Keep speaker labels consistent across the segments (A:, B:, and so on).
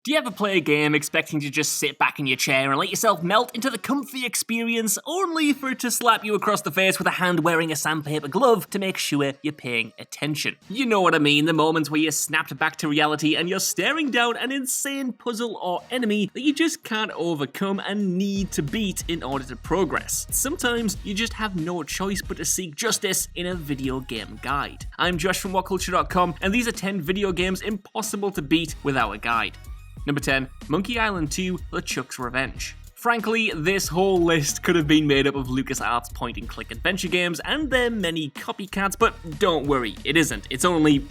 A: Do you ever play a game expecting to just sit back in your chair and let yourself melt into the comfy experience, only for it to slap you across the face with a hand wearing a sandpaper glove to make sure you're paying attention? You know what I mean, the moments where you're snapped back to reality and you're staring down an insane puzzle or enemy that you just can't overcome and need to beat in order to progress. Sometimes you just have no choice but to seek justice in a video game guide. I'm Josh from WhatCulture.com, and these are 10 video games impossible to beat without a guide. Number 10, Monkey Island 2, LeChuck's Revenge. Frankly, this whole list could have been made up of LucasArts point-and-click adventure games and their many copycats, but don't worry, it isn't. It's only,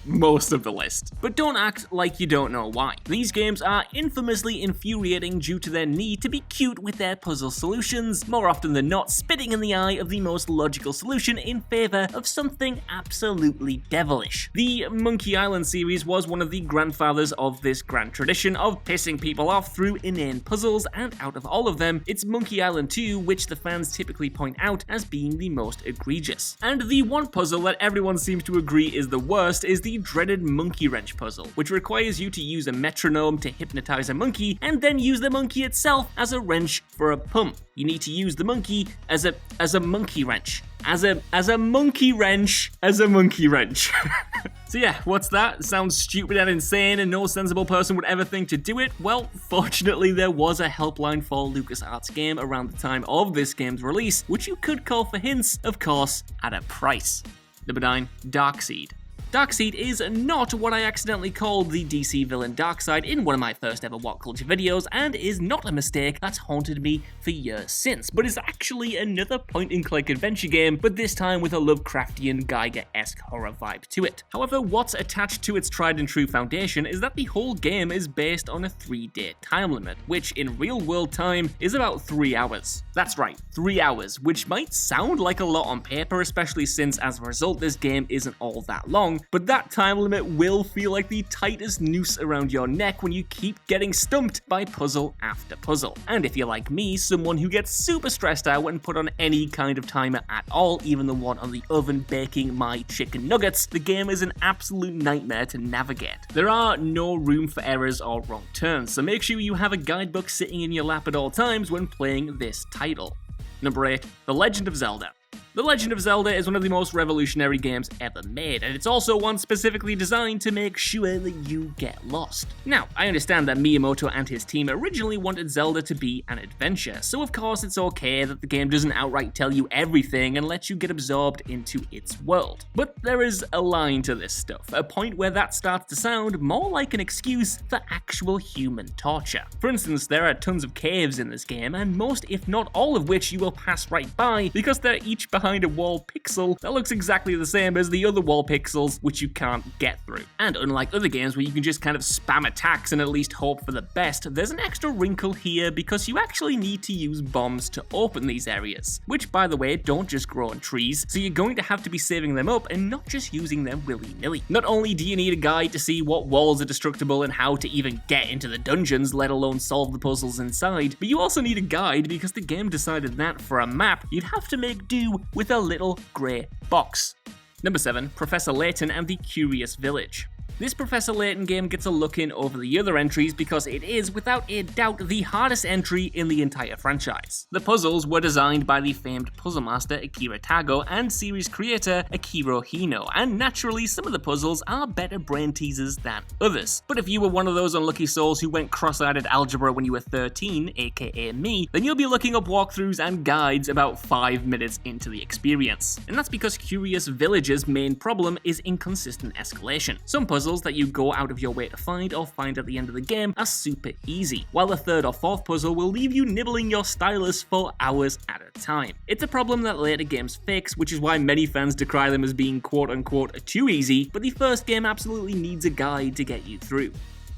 A: most of the list. But don't act like you don't know why. These games are infamously infuriating due to their need to be cute with their puzzle solutions, more often than not spitting in the eye of the most logical solution in favour of something absolutely devilish. The Monkey Island series was one of the grandfathers of this grand tradition of pissing people off through inane puzzles, and out of all of them, it's Monkey Island 2 which the fans typically point out as being the most egregious. And the one puzzle that everyone seems to agree is the worst is the dreaded monkey wrench puzzle, which requires you to use a metronome to hypnotize a monkey and then use the monkey itself as a wrench for a pump. You need to use the monkey as a monkey wrench. As a monkey wrench. So yeah, what's that? Sounds stupid and insane and no sensible person would ever think to do it? Well, fortunately there was a helpline for LucasArts game around the time of this game's release, which you could call for hints, of course, at a price. Number 9, Darkseid. Darkseid is not what I accidentally called the DC villain Darkseid in one of my first ever WhatCulture videos, and is not a mistake that's haunted me for years since, but is actually another point-and-click adventure game, but this time with a Lovecraftian Geiger-esque horror vibe to it. However, what's attached to its tried and true foundation is that the whole game is based on a 3-day time limit, which in real-world time is about 3 hours. That's right, 3 hours, which might sound like a lot on paper, especially since as a result this game isn't all that long, but that time limit will feel like the tightest noose around your neck when you keep getting stumped by puzzle after puzzle. And if you're like me, someone who gets super stressed out when put on any kind of timer at all, even the one on the oven baking my chicken nuggets, the game is an absolute nightmare to navigate. There are no room for errors or wrong turns, so make sure you have a guidebook sitting in your lap at all times when playing this title. Number 8, The Legend of Zelda. The Legend of Zelda is one of the most revolutionary games ever made, and it's also one specifically designed to make sure that you get lost. Now, I understand that Miyamoto and his team originally wanted Zelda to be an adventure, so of course it's okay that the game doesn't outright tell you everything and let you get absorbed into its world. But there is a line to this stuff, a point where that starts to sound more like an excuse for actual human torture. For instance, there are tons of caves in this game, and most if not all of which you will pass right by because they're each behind a wall pixel that looks exactly the same as the other wall pixels which you can't get through. And unlike other games where you can just kind of spam attacks and at least hope for the best, there's an extra wrinkle here because you actually need to use bombs to open these areas, which by the way don't just grow on trees, so you're going to have to be saving them up and not just using them willy-nilly. Not only do you need a guide to see what walls are destructible and how to even get into the dungeons, let alone solve the puzzles inside, but you also need a guide because the game decided that for a map you'd have to make do with a little grey box. Number 7, Professor Layton and the Curious Village. This Professor Layton game gets a look in over the other entries because it is, without a doubt, the hardest entry in the entire franchise. The puzzles were designed by the famed puzzle master Akira Tago and series creator Akira Hino, and naturally some of the puzzles are better brain teasers than others. But if you were one of those unlucky souls who went cross-eyed at algebra when you were 13, aka me, then you'll be looking up walkthroughs and guides about 5 minutes into the experience. And that's because Curious Village's main problem is inconsistent escalation. Some puzzles that you go out of your way to find or find at the end of the game are super easy, while the third or fourth puzzle will leave you nibbling your stylus for hours at a time. It's a problem that later games fix, which is why many fans decry them as being quote-unquote too easy, but the first game absolutely needs a guide to get you through.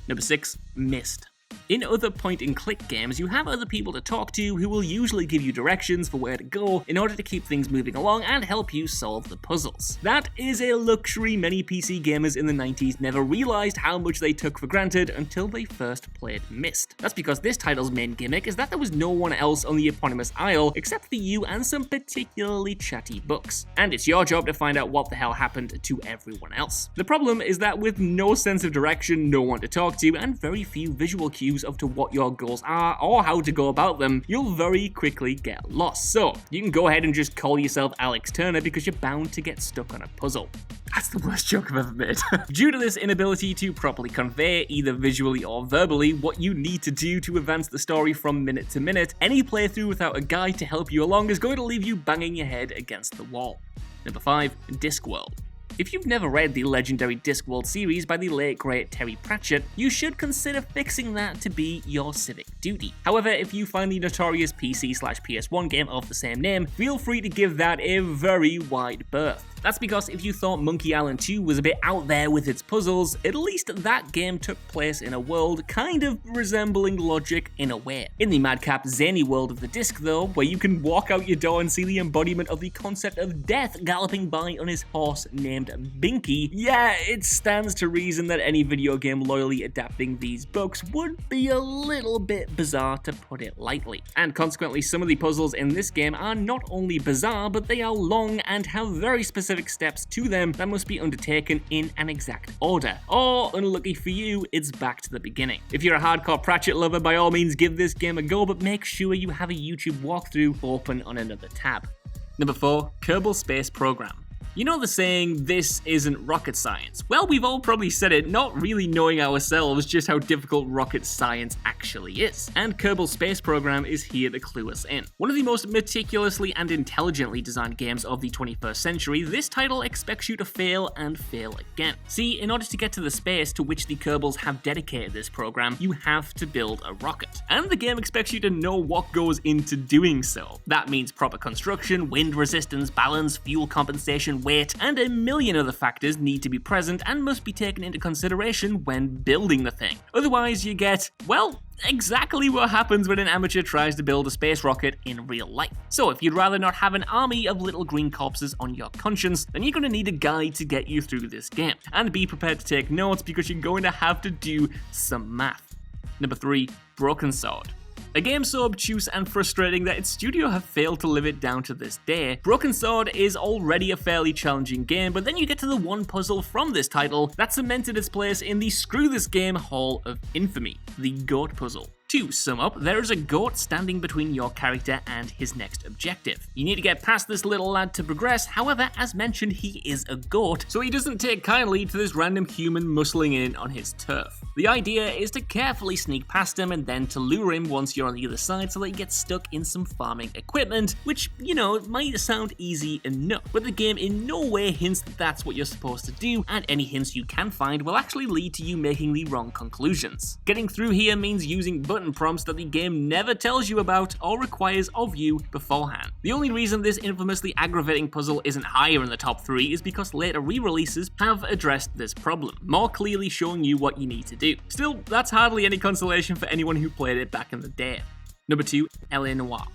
A: Number 6, Myst. In other point-and-click games, you have other people to talk to who will usually give you directions for where to go in order to keep things moving along and help you solve the puzzles. That is a luxury many PC gamers in the 90s never realized how much they took for granted until they first played Myst. That's because this title's main gimmick is that there was no one else on the eponymous isle except for you and some particularly chatty books. And it's your job to find out what the hell happened to everyone else. The problem is that with no sense of direction, no one to talk to, and very few visual cues of to what your goals are or how to go about them, you'll very quickly get lost. So, you can go ahead and just call yourself Alex Turner because you're bound to get stuck on a puzzle. That's the worst joke I've ever made. Due to this inability to properly convey, either visually or verbally, what you need to do to advance the story from minute to minute, any playthrough without a guide to help you along is going to leave you banging your head against the wall. Number 5, Discworld. If you've never read the legendary Discworld series by the late great Terry Pratchett, you should consider fixing that to be your civic duty. However, if you find the notorious PC/PS1 game of the same name, feel free to give that a very wide berth. That's because if you thought Monkey Island 2 was a bit out there with its puzzles, at least that game took place in a world kind of resembling Logic in a way. In the madcap zany world of the disc though, where you can walk out your door and see the embodiment of the concept of death galloping by on his horse named Binky, yeah, it stands to reason that any video game loyally adapting these books would be a little bit bizarre, to put it lightly. And consequently, some of the puzzles in this game are not only bizarre, but they are long and have very specific steps to them that must be undertaken in an exact order. Or, unlucky for you, it's back to the beginning. If you're a hardcore Pratchett lover, by all means give this game a go, but make sure you have a YouTube walkthrough open on another tab. Number 4, Kerbal Space Program. You know the saying, this isn't rocket science? Well, we've all probably said it, not really knowing ourselves just how difficult rocket science actually is. And Kerbal Space Program is here to clue us in. One of the most meticulously and intelligently designed games of the 21st century, this title expects you to fail and fail again. See, in order to get to the space to which the Kerbals have dedicated this program, you have to build a rocket. And the game expects you to know what goes into doing so. That means proper construction, wind resistance, balance, fuel compensation, weight, and a million other factors need to be present and must be taken into consideration when building the thing. Otherwise you get, well, exactly what happens when an amateur tries to build a space rocket in real life. So if you'd rather not have an army of little green corpses on your conscience, then you're going to need a guide to get you through this game. And be prepared to take notes because you're going to have to do some math. Number 3, Broken Sword. A game so obtuse and frustrating that its studio have failed to live it down to this day. Broken Sword is already a fairly challenging game, but then you get to the one puzzle from this title that cemented its place in the Screw This Game Hall of Infamy, the goat puzzle. To sum up, there is a goat standing between your character and his next objective. You need to get past this little lad to progress, however, as mentioned, he is a goat, so he doesn't take kindly to this random human muscling in on his turf. The idea is to carefully sneak past him and then to lure him once you're on the other side so that he gets stuck in some farming equipment, which, you know, might sound easy enough, but the game in no way hints that that's what you're supposed to do, and any hints you can find will actually lead to you making the wrong conclusions. Getting through here means using button prompts that the game never tells you about or requires of you beforehand. The only reason this infamously aggravating puzzle isn't higher in the top 3 is because later re-releases have addressed this problem, more clearly showing you what you need to do. Still, that's hardly any consolation for anyone who played it back in the day. Number 2, Leanor.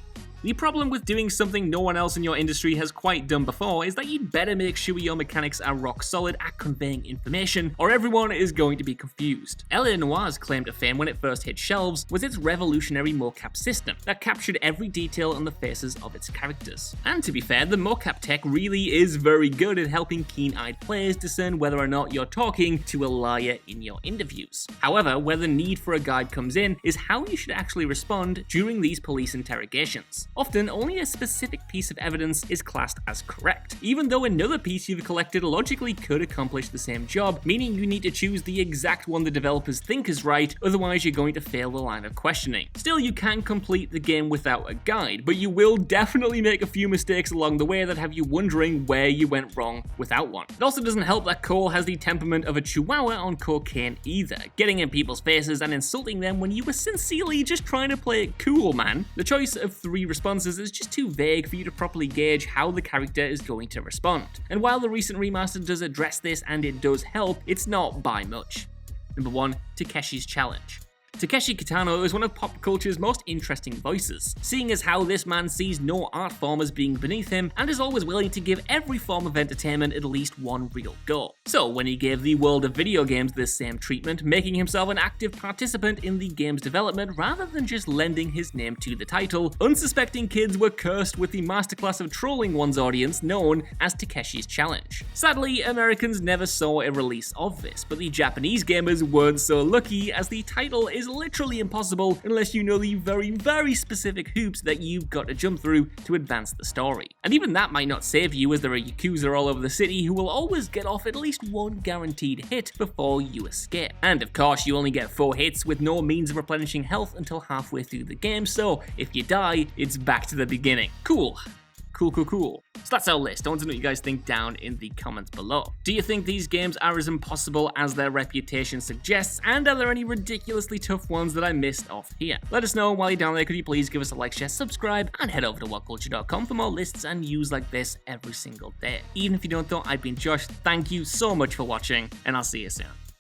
A: The problem with doing something no one else in your industry has quite done before is that you'd better make sure your mechanics are rock solid at conveying information, or everyone is going to be confused. Leanor's claim to fame when it first hit shelves was its revolutionary mocap system that captured every detail on the faces of its characters. And to be fair, the mocap tech really is very good at helping keen-eyed players discern whether or not you're talking to a liar in your interviews. However, where the need for a guide comes in is how you should actually respond during these police interrogations. Often, only a specific piece of evidence is classed as correct, even though another piece you've collected logically could accomplish the same job, meaning you need to choose the exact one the developers think is right, otherwise you're going to fail the line of questioning. Still, you can complete the game without a guide, but you will definitely make a few mistakes along the way that have you wondering where you went wrong without one. It also doesn't help that Cole has the temperament of a chihuahua on cocaine either, getting in people's faces and insulting them when you were sincerely just trying to play it cool, man. The choice of 3 responses is just too vague for you to properly gauge how the character is going to respond. And while the recent remaster does address this and it does help, it's not by much. Number 1, Takeshis Challenge. Takeshi Kitano is one of pop culture's most interesting voices, seeing as how this man sees no art form as being beneath him and is always willing to give every form of entertainment at least one real go. So when he gave the world of video games this same treatment, making himself an active participant in the game's development rather than just lending his name to the title, unsuspecting kids were cursed with the masterclass of trolling one's audience known as Takeshi's Challenge. Sadly, Americans never saw a release of this, but the Japanese gamers weren't so lucky, as the title is literally impossible unless you know the very specific hoops that you've got to jump through to advance the story. And even that might not save you, as there are Yakuza all over the city who will always get off at least one guaranteed hit before you escape. And of course, you only get 4 hits with no means of replenishing health until halfway through the game, so if you die, it's back to the beginning. Cool. So that's our list. I want to know what you guys think down in the comments below. Do you think these games are as impossible as their reputation suggests? And are there any ridiculously tough ones that I missed off here? Let us know. While you're down there, could you please give us a like, share, subscribe, and head over to WhatCulture.com for more lists and news like this every single day. Even if you don't though, I've been Josh. Thank you so much for watching, and I'll see you soon.